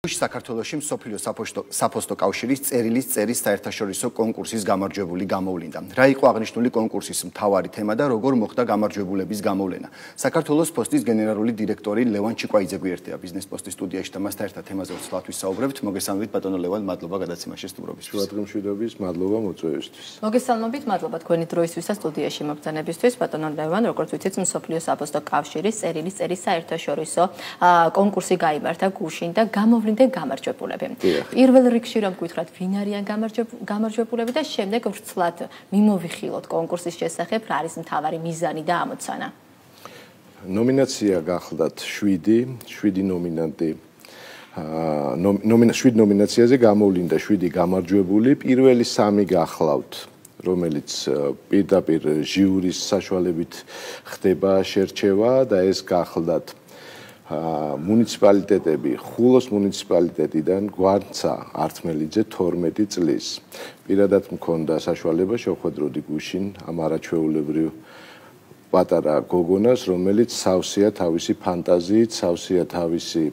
საქართველოში მსოფლიო საფოსტო კავშირის წერილის წერის საერთაშორისო კონკურსის გამარჯვებული გამოვლინდა. რა იყო აღნიშნული კონკურსის მთავარი თემა და როგორ მოხდა გამარჯვებულების გამოვლენა? საქართველოს პოსტის გენერალური დირექტორი ლევან ჩიკვაიძე გვერდია ბიზნეს პოსტის სტუდიაში და მასთან ერთად თემაზე ვცვლად ვისაუბრებთ. მოგესალმებით ბატონო ლევან, მადლობა გადაცემაში სტუმრობისთვის. შუადღემშვიდობის, მადლობა მოწვევისთვის. მოგესალმებით, მადლობა თქვენი დროისთვისა სტუდიაში მოგზაურობისთვის. ბატონო ლევან, როგორც ვიცით, მსოფლიო საფოსტო კავშირის წერილის წერის საერთაშორისო კონკურსი გაიმართა გუშინ და გამარჯვებულები. პირველ რიგში რომ გითხრათ, ვინ არიან გამარჯვებულები და შემდეგ ვრცლად მიმოვიხილოთ კონკურსის შესახებ, რა არის მთავარი მიზანი და ამოცანა. ნომინაცია გახლდათ 7 ნომინანტი. 7 ნომინაციაზე გამოვლინდა 7 გამარჯვებული, პირველი 3 გახლავთ, რომელიც პირდაპირ ჟიურის საშუალებით ხდება შერჩევა და ეს გახლდათ მუნიციპალიტეტები, ხულოს მუნიციპალიტეტიდან გვარცა ართმელიძე 12 წლის. პირადად მქონდა საშუალება შევხვედროდი გუშინ ამ არაჩვეულებრივ პატარა გოგონას, რომელიც სავსეა თავისი ფანტაზიით, სავსეა თავისი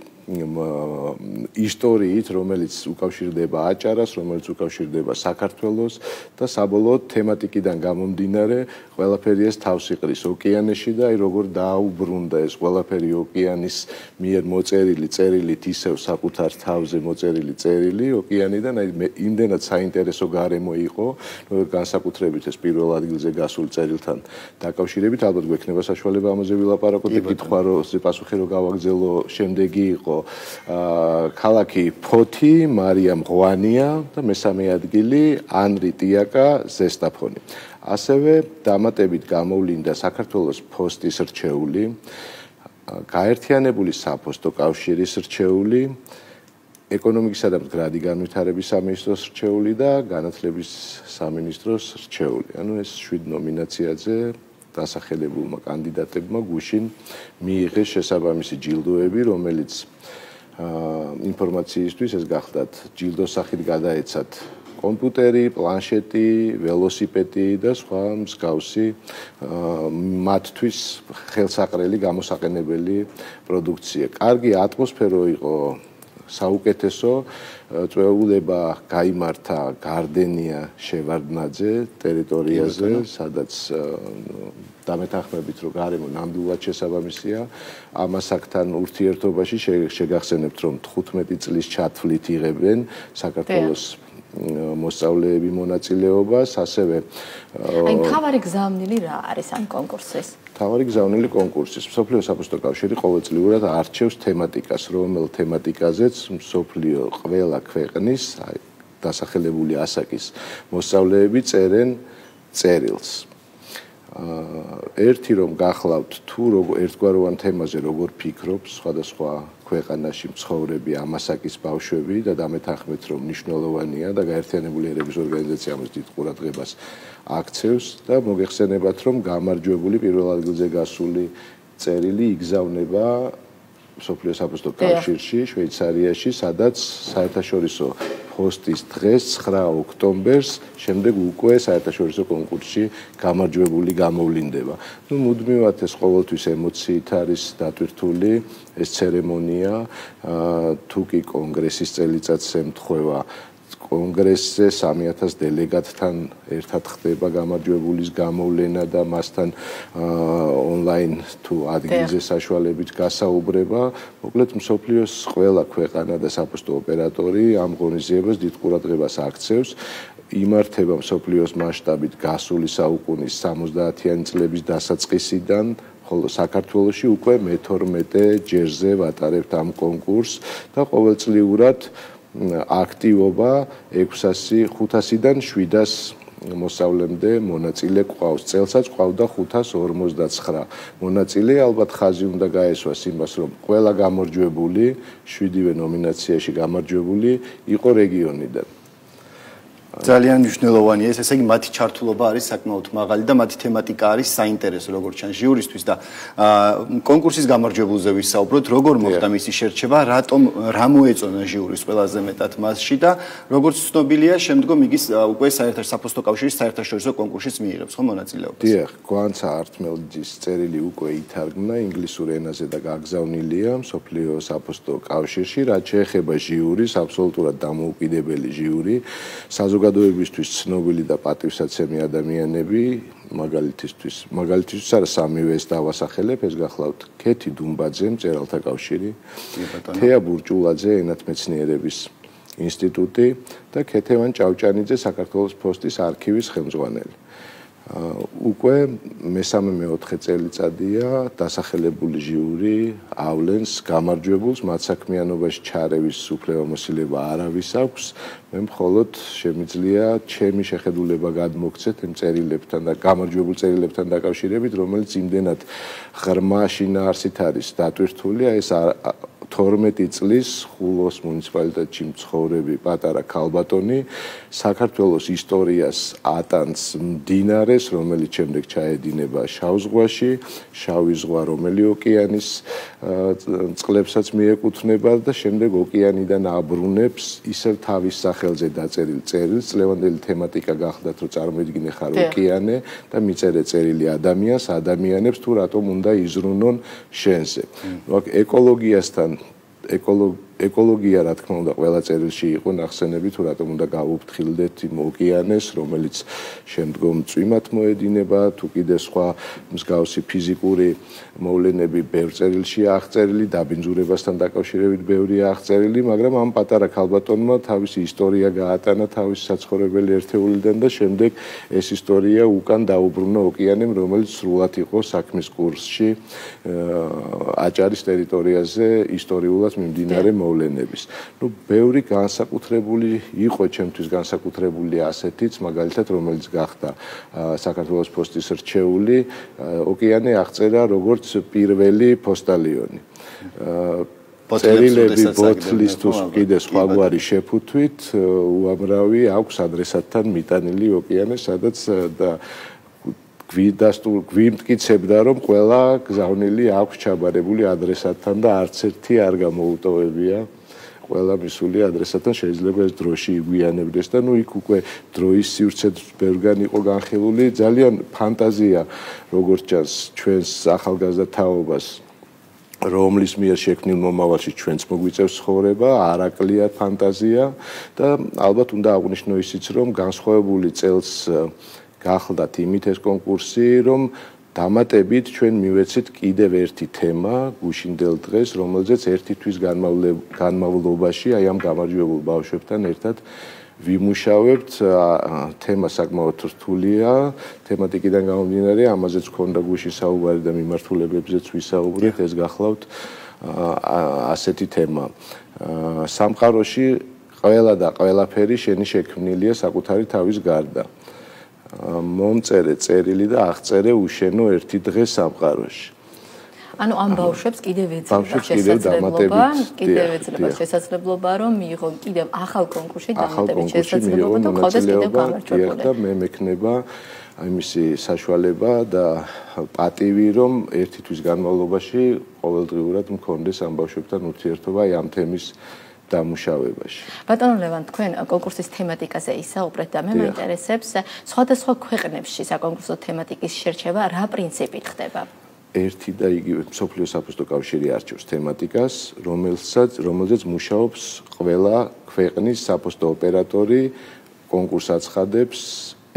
ისტორიით, რომელიც უკავშირდება აჭარას, რომელიც უკავშირდება საქართველოს და საბოლოოდ თემატიკიდან გამომდინარე ყველაფერი ეს თავს იყრის ოკეანეში და როგორ დააუბრუნდა ეს ყველაფერი ოკეანის მიერ მოწერილი წერილით ისევ საკუთარ თავზე მოწერილი წერილი ოკეანიდან იმდენად საინტერესო გარემო იყო, რომ განსაკუთრებით ეს პირველ ადგილზე გასულ წერილთან დაკავშირებით ალბათ გვექნება საშუალება ამაზე ვილაპარაკოთ და კითხვა რომ პასუხი რო გავაგზელო შემდეგი იყო ქალაქი ფოთი, მარიამ ღვანია და მესამე ადგილი ანრი ტიაკა ზესტაფონი. ასევე დამატებით გამოვლინდა საქართველოს პოსტის რჩეული, გაერთიანებული საფოსტო კავშირის რჩეული, ეკონომიკისა და მდგრადი განვითარების სამინისტროს რჩეული და განათლების სამინისტროს რჩეული. ანუ ეს 7 ნომინაციაზე დასახელებულმა კანდიდატებმა გუშინ მიიღეს შესაბამისი ჯილდოები, რომელიც ინფორმაციისთვის ეს გახლდათ ჯილდოს სახით გადაეცათ კომპიუტერი, პლანშეტი, ველოსიპედი და სხვა მსგავსი მათთვის ხელსაყრელი გამოსაყენებელი პროდუქცია. კარგი ატმოსფერო იყო, საუკეთესო წვეულება გაიმართა გარდენია შევარდნაძე ტერიტორიაზე, სადაც დამეთანხმებით რომ გარემო ნამდვილად შესაბამისია ამასაკთან ურთიერთობაში შეგახსენებთ რომ 15 წლის ჩათვლით იღებენ საქართველოს მოსწავლეები მონაწილეობას, ასევე აი მთავარი გზავნილი რა არის ამ კონკურსის? მთავარი გზავნილი კონკურსის მსოფლიო საფოსტო კავშირი ყოველწლიურად არჩევს თემატიკას, რომელ თემატიკაზეც მსოფლიო ყველა ქვეყნის დასახელებული ასაკის მოსწავლეები წერენ წერილს. ერთი რომ გახლავთ თუ ერთგვაროვან თემაზე როგორ ფიქრობ სხვადასხვა ქვეყანაში მცხოვრები ამასაკის ბავშვები და დამეთანხმეთ რომ მნიშვნელოვანია და გაერთიანებული ერების ორგანიზაცია ამას დიდ ყურადღებას აქცევს და მოგეხსენებათ რომ გამარჯვებული პირველ ადგილზე გასული წერილი იგზავნება მსოფლიო საფოსტო კავშირში, შვეიცარიაში, სადაც საერთაშორისო პოსტის დღეს 9 ოქტომბერს შემდეგ უკვე საერთაშორისო კონკურსში გამარჯვებული გამოვლინდება. მუდმივად ეს ყოველთვის ემოციით არის დატვირთული ეს ცერემონია, თუ კი კონგრესის წელიწადს ემთხვევა კონგრესზე 3000 დელეგატთან ერთად ხდება გამარჯვებულის გამოვლენა და მასთან ონლაინ თუ ადგილზე საშუალებით გასაუბრება. მოკლედ მსოფლიოს ყველა ქვეყანა და საფოსტო ოპერატორი ამ ღონისძიებას დიდ ყურადღებას აქცევს. იმართება მსოფლიოს მასშტაბით გასული საუკუნის 70-იანი წლების დასაწყისიდან, ხოლო საქართველოში უკვე მე-12 ჯერზე ვატარებთ ამ კონკურსს და ყოველწლიურად აქტივობა 500-დან 700 მოსავლემდე მონაწილე ყავს. წელსაც ყავდა 559 მონაწილე. ალბათ ხაზი უნდა გაესვას იმას, რომ ყველა გამარჯვებული 7-ვე ნომინაციაში გამარჯვებული იყო რეგიონიდან. ძალიან მნიშვნელოვანია ეს, ესე იგი მათი ჩართულობა არის საკმაოდ მაღალი და მათი თემატიკა არის საინტერესო როგორც ჩანს ჟიურისთვის და კონკურსის გამარჯვებულზე ვისაუბროთ, როგორ მოხდა მისი შერჩევა, რა მოეწონა ჟიურის ყველაზე მეტად მასში და როგორც ცნობილია, შემდგომ იგი უკვე საფოსტო კავშირის საერთაშორისო კონკურსშიც მიიღებს ხო მონაწილეობას. დიახ, გვანცა ართმელჯის წერილი უკვე ითარგმნა ინგლისურ ენაზე და გაგზავნილია მსოფლიო საფოსტო კავშირში, რაც შეეხება ჟიურის, აბსოლუტურად დამოუკიდებელი ჟიური, საზოგადოებისთვის ცნობილი და პატივსაცემი ადამიანები, მაგალითისთვის არა სამივე ეს დავასახელებ, ეს გახლავთ ქეთი დუმბაძე, მწერალთა კავშირი, თეა ბურჭულაძე, ენათმეცნიერების ინსტიტუტი და ქეთევან ჭავჭანიძე, საქართველოს პოსტის არქივის ხელმძღვანელი. უკვე მესამე-მეოთხე წელიწადია დასახელებული ჟიური ავლენს გამარჯვებულს, მათ საქმიანობაში ჩარევის უფლებამოსილება არავის აქვს. მე მხოლოდ შემიძლია ჩემი შეხედულება გადმოგცეთ იმ წერილებთან და გამარჯვებულ წერილებთან დაკავშირებით, რომელიც იმდენად ღრმა შინაარსით არის დატვირთული, ეს 12 წლის ხულოს მუნიციპალიტეტში მცხოვრები პატარა ქალბატონი საქართველოს ისტორიას ატანს მდინარეს, რომელიც შემდეგ ჩაედინება შავ ზღვაში, შავი ზღვა რომელი ოკეანის წყლებსაც მიეკუთვნება და შემდეგ ოკეანიდან აბრუნებს ისევ თავის სახელზე დაწერილ წერილს. წლევანდელი თემატიკა გახდათ, რომ წარმოიდგინე ხარ ოკეანე და მიწერე წერილი ადამიანებს თუ რატომ უნდა იზრუნონ შენზე. ეკოლოგიასთან ეკოლოგია რა თქმა უნდა ყველა წერილში იყო ნახსენები თუ რატომ უნდა გავუფრთხილდეთ იმ ოკეანეს, რომელიც შემდგომ წვიმად მოედინება, თუ კიდე სხვა მსგავსი ფიზიკური მოვლენები ბევრ წერილში აღწერილი, დაბინძურებასთან დაკავშირებით ბევრია აღწერილი, მაგრამ ამ პატარა ქალბატონმა თავისი ისტორია გაატანა თავისი საცხოვრებელი ერთეულიდან და შემდეგ ეს ისტორია უკან დაუბრუნა ოკეანემ, რომელიც სრულად იყო საქმის კურსში აჭარის ტერიტორიაზე ისტორიულად მიმდინარე მოვლენების. ბევრი განსაკუთრებული იყო ჩემთვის განსაკუთრებული ასეთიც, მაგალითად, რომელიც გახდა საქართველოს პოსტის რჩეული, ოკეანე აღწერა როგორც პირველი პოსტალიონი. წერილები ბოთლის თუ კიდე სხვაგვარი შეფუთვით უამრავი აქვს ადრესატთან მიტანილი ოკეანეს, სადაც და გვიმტკიცებდა, რომ ყველა გზავნილი აქვს ჩაბარებული ადრესატთან და არც ერთი არ გამოუტოვებია. ყველა მისული ადრესატთან შეიძლება ეს დროში იგვიანებდეს და იქ უკვე დროის სივრცე ბევრგან იყო განხილული, ძალიან ფანტაზია, როგორც ჩანს ჩვენს ახალგაზრდა თაობას, რომლის მიერ შექმნილ მომავალში ჩვენც მოგვიწევს ცხოვრება, არაკლია ფანტაზია და ალბათ უნდა აღვნიშნო ისიც, რომ განსხვავებული წელს გახლდათ იმით ეს კონკურსი, რომ დამატებით ჩვენ მივეცით კიდევ ერთი თემა გუშინდელ დღეს, რომელზეც ერთი თვის განმავლობაში აი ამ გამარჯვებულ ბავშვებთან ერთად ვიმუშავებთ. თემა საკმაოდ რთულია, თემატიკიდან გამომდინარე, ამაზეც ქონდა გუშინ საუბარი და მიმართულებებზეც ვისაუბრეთ, ეს გახლავთ ასეთი თემა. სამყაროში ყველა და ყველაფერი შენი შექმნილია საკუთარი თავის გარდა. მომწერე წერილი და აღწერე უშენო ერთი დღე სამყაროში. ანუ ამ ბავშვებს კიდევ ეძლევა შესაძლებლობა, რომ მიიღო კიდევ ახალ კონკურსში დამატებით შესაძლებლობა და ყავდეს კიდევ გამარჯვებული. და მე მექნება იმისი საშუალება და პატივი, რომ ერთი თვის განმავლობაში ყოველდღიურად მქონდეს ამ ბავშვებთან ურთიერთობა ამ თემის დამუშავებაში. ბატონო ლევან, თქვენ კონკურსის თემატიკაზე ისაუბრეთ და მე მაინტერესებს სხვადასხვა ქვეყნებში საკონკურსო თემატიკის შერჩევა რა პრინციპით ხდება? ერთი და იგივე მსოფლიო საფოსტო კავშირი არჩევს თემატიკას, რომელზეც მუშაობს ყველა ქვეყნის საფოსტო ოპერატორი, კონკურს აცხადებს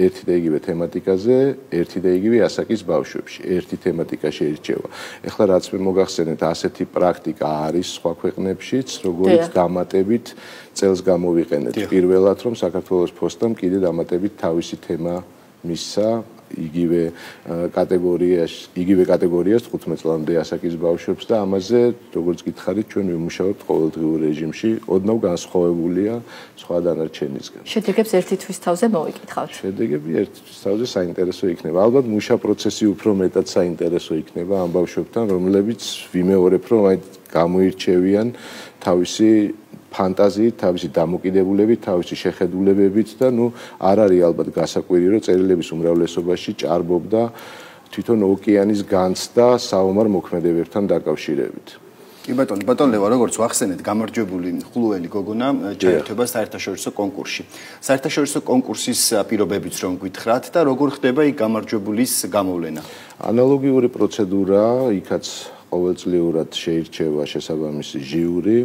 ერთი და იგივე თემატიკაზე, ერთი და იგივე ასაკის ბავშვებში, ერთი თემატიკა შეირჩევა. ეხლა რაც მე მოგახსენეთ, ασეთი პრაქტიკა არის სხვა ქვეყნებშიც, როგორც დამატებით წელს გამოვიყენეთ. პირველად რომ საქართველოს პოსტამ კიდე დამატებით თავისი თემა მისცა იგივე კატეგორიას 15 წლამდე ასაკის ბავშვებს და ამაზე როგორც გითხარით ჩვენ ვიმუშავებთ ყოველდღიურ რეჟიმში, ოდნავ განსხვავებულია სხვა დანარჩენისგან. შედეგებს ერთი თვის თავზე მოვიკითხავთ. შედეგები ერთი თვის თავზე საინტერესო იქნება. ალბათ მუშა პროცესი უფრო მეტად საინტერესო იქნება ამ ბავშვებთან, რომლებიც ვიმეორებ, რომ აი გამოირჩევიან თავისი ფანტაზიით, თავისი დამოკიდებულებით, თავისი შეხედულებებით და არ არის ალბათ გასაკვირი, რომ წერილების უმრავლესობაში ჭარბობდა თვითონ ოკეანის განცდა საომარ მოქმედებებთან დაკავშირებით. კი ბატონ ლევან, როგორც ვახსენეთ, გამარჯვებული ხულუელი გოგონა ჩაერთვება საერთაშორისო კონკურსში. საერთაშორისო კონკურსის პირობებიც რომ გითხრათ და როგორ ხდება იქ გამარჯვებულის გამოვლენა? ანალოგიური პროცედურა, იქაც ყოველწლიურად შეირჩევა შესაბამისი ჟიური.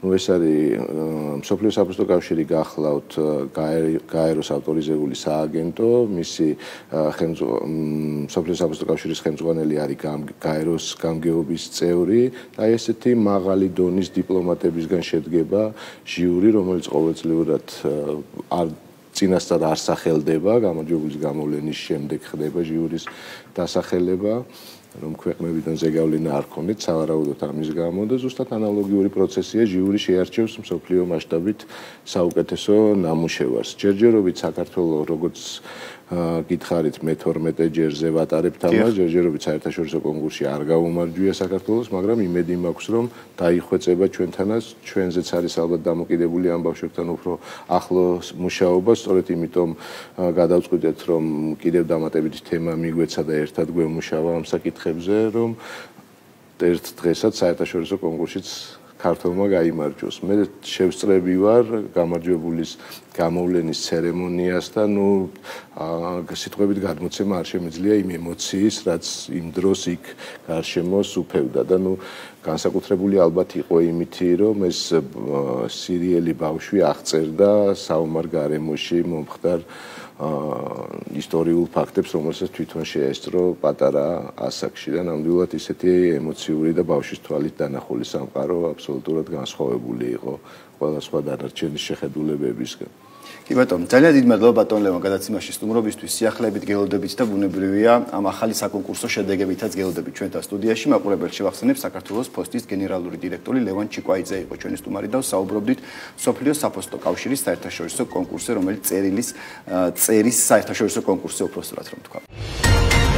ეს არის მსოფლიო საფოსტო კავშირი გახლავთ გაეროს ავტორიზებული სააგენტო, მისი მსოფლიო საფოსტო კავშირის ხელმძღვანელი არის გაეროს გამგეობის წევრი და ესეთი მაღალი დონის დიპლომატებისგან შედგება ჟიური, რომელიც ყოველწლიურად წინასწარ არ სახელდება, გამარჯვებულის გამოვლენის შემდეგ ხდება ჟიურის დასახელება. რომ ქვეყნებიდან ზეგავლენა არ ქონდეთ სავარაუდოდ ამის გამო და ზუსტად ანალოგიური პროცესია ჟიური შეარჩევს მსოფლიო მასშტაბით საუკეთესო ნამუშევარს. ჯერჯერობით საქართველოს როგორც გითხარით მე-12 ჯერზე ვატარებ თამაშს, ჯერჯერობით საერთაშორისო კონკურსში არ გაუმარჯვია საქართველოს, მაგრამ იმედი მაქვს რომ დაიხვეწება ჩვენთანაც, ჩვენზეც არის ალბათ დამოკიდებული ამ ბავშვებთან უფრო ახლო მუშაობა, სწორედ იმიტომ გადავწყვიტეთ რომ კიდევ დამატებითი თემა მიგვეცა და ერთად გვემუშავა ამ საკითხებზე, რომ ერთ დღესაც საერთაშორისო კონკურსშიც ქართულმა გაიმარჯვოს. მე შევსწრები ვარ გამარჯვებულის გამოვლენის ცერემონიას და სიტყვებით გადმოცემა არ შემიძლია იმ ემოციის, რაც იმ დროს იქ გარშემო სუფევდა და განსაკუთრებული ალბათ იყო იმითი, რომ ეს სირიელი ბავშვი აღწერდა საომარ გარემოში მომხდარ ისტორიულ ფაქტებს, რომელსაც თვითონ შეესწრო პატარა ასაკში და ნამდვილად ისეთი ემოციური და ბავშვის თვალით დანახული სამყარო აბსოლუტურად განსხვავებული იყო ყველა სხვა დანარჩენი შეხედულებებისგან. კი ბატონო, ძალიან დიდი მადლობა ბატონ ლევან გადაცემაში სტუმრობისთვის, სიახლეებით გელოდებით და ბუნებრივია ამ ახალი საკონკურსო შედეგებითაც გელოდებით ჩვენთან სტუდიაში. მაყურებელს შევახსენებ, საქართველოს ფოსტის გენერალური დირექტორი ლევან ჩიკვაიძე იყო ჩვენი სტუმარი და საუბრობდით მსოფლიო საფოსტო კავშირის საერთაშორისო კონკურსზე, რომელიც წერის საერთაშორისო კონკურსზე უფრო სწორად რომ თქვა.